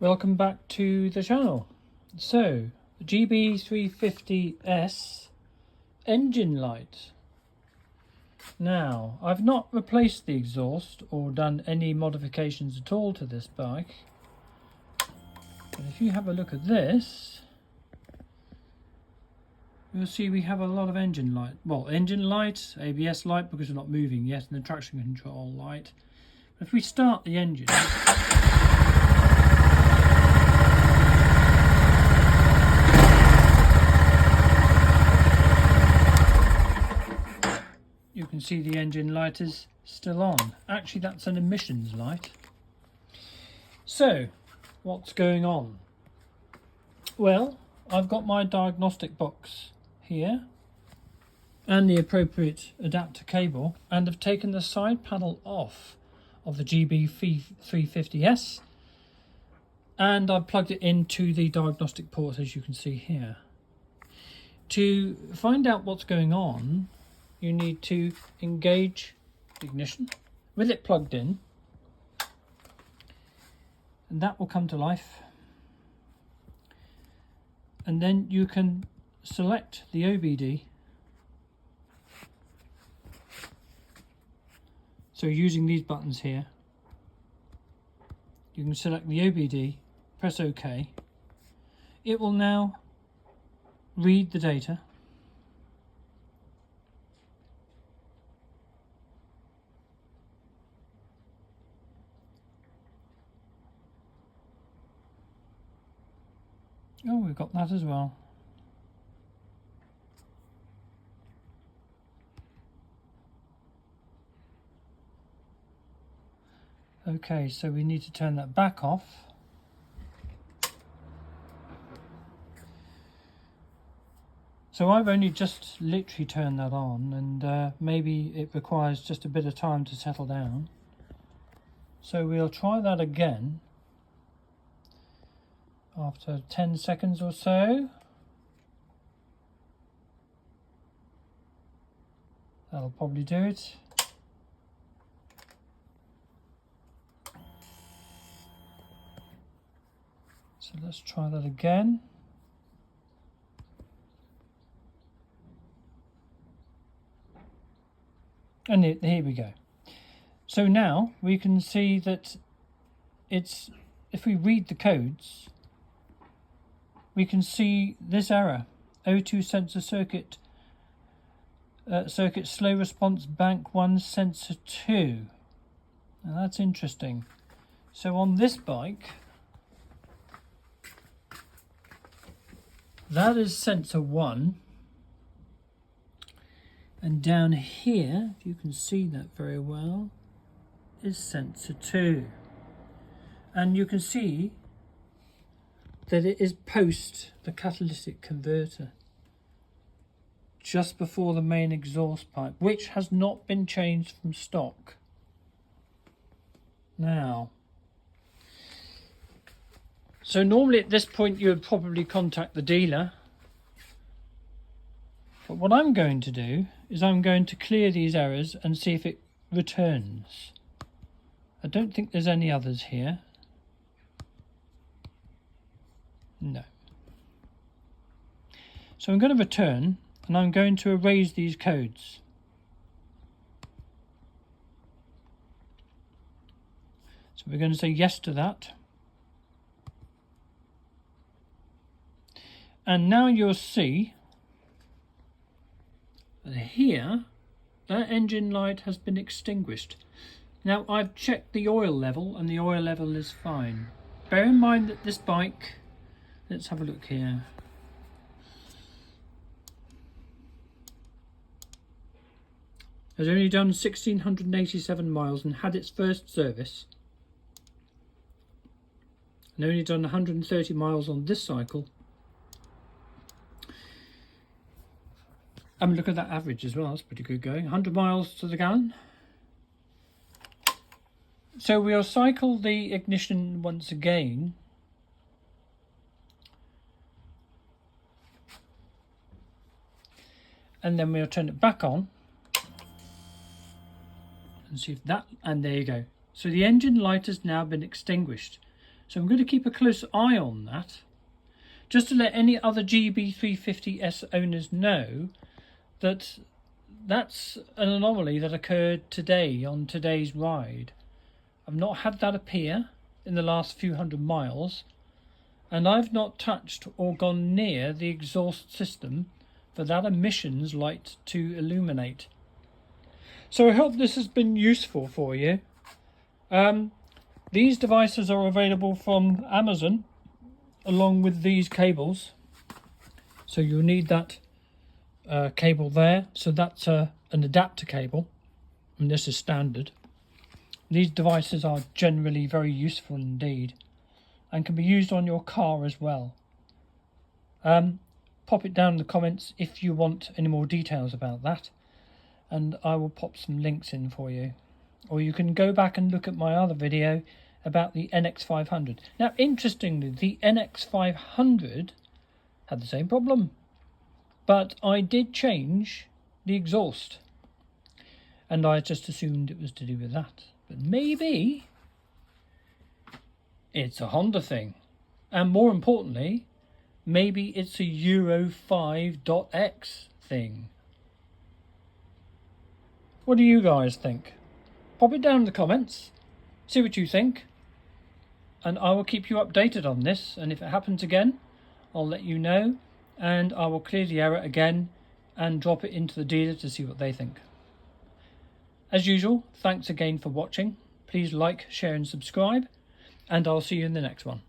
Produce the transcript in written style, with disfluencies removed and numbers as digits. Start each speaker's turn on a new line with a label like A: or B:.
A: Welcome back to the channel. So, the GB350S engine light. Now, I've not replaced the exhaust or done any modifications at all to this bike. But if you have a look at this, you'll see we have a lot of engine light. Well, engine light, ABS light because we're not moving yet, and the traction control light. But if we start the engine, you can see the engine light is still on. Actually, that's an emissions light. So, what's going on? Well, I've got my diagnostic box here and the appropriate adapter cable, and I've taken the side panel off of the GB350S and I've plugged it into the diagnostic port, as you can see here. To find out what's going on, you need to engage the ignition with it plugged in, and that will come to life. And then you can select the OBD. So using these buttons here, you can select the OBD, press OK. It will now read the data. Oh, we've got that as well. Okay, so we need to turn that back off. So I've only just literally turned that on, and maybe it requires just a bit of time to settle down. So we'll try that again after 10 seconds or so. That'll probably do it. So let's try that again. And here we go. So now we can see that it's, if we read the codes, we can see this error: O2 sensor circuit, circuit slow response bank 1 sensor 2. Now that's interesting. So on this bike, that is sensor 1, and down here, if you can see that very well, is sensor 2. And you can see that it is post the catalytic converter, just before the main exhaust pipe, which has not been changed from stock. Now, so normally at this point you would probably contact the dealer, but what I'm going to do is I'm going to clear these errors and see if it returns. I don't think there's any others here. No. So I'm going to return, and I'm going to erase these codes. So we're going to say yes to that. And now you'll see that here, that engine light has been extinguished. Now I've checked the oil level, and the oil level is fine. Bear in mind that this bike, let's have a look here. Has only done 1,687 miles and had its first service. And only done 130 miles on this cycle. Look at that average as well, that's pretty good going. 100 miles to the gallon. So we'll cycle the ignition once again. And then we'll turn it back on. And see if that, and there you go. So the engine light has now been extinguished. So I'm going to keep a close eye on that, just to let any other GB350S owners know that that's an anomaly that occurred today on today's ride. I've not had that appear in the last few hundred miles, and I've not touched or gone near the exhaust system for that emissions light to illuminate. So I hope this has been useful for you. These devices are available from Amazon along with these cables. So you'll need that cable there. So that's an adapter cable, and this is standard. These devices are generally very useful indeed and can be used on your car as well. Pop it down in the comments if you want any more details about that, and I will pop some links in for you. Or you can go back and look at my other video about the NX500. Now, interestingly, the NX500 had the same problem, but I did change the exhaust, and I just assumed it was to do with that. But maybe it's a Honda thing, and more importantly, maybe it's a Euro 5.x thing. What do you guys think? Pop it down in the comments, see what you think, and I will keep you updated on this, and if it happens again, I'll let you know, and I will clear the error again and drop it into the dealer to see what they think. As usual, thanks again for watching. Please like, share and subscribe, and I'll see you in the next one.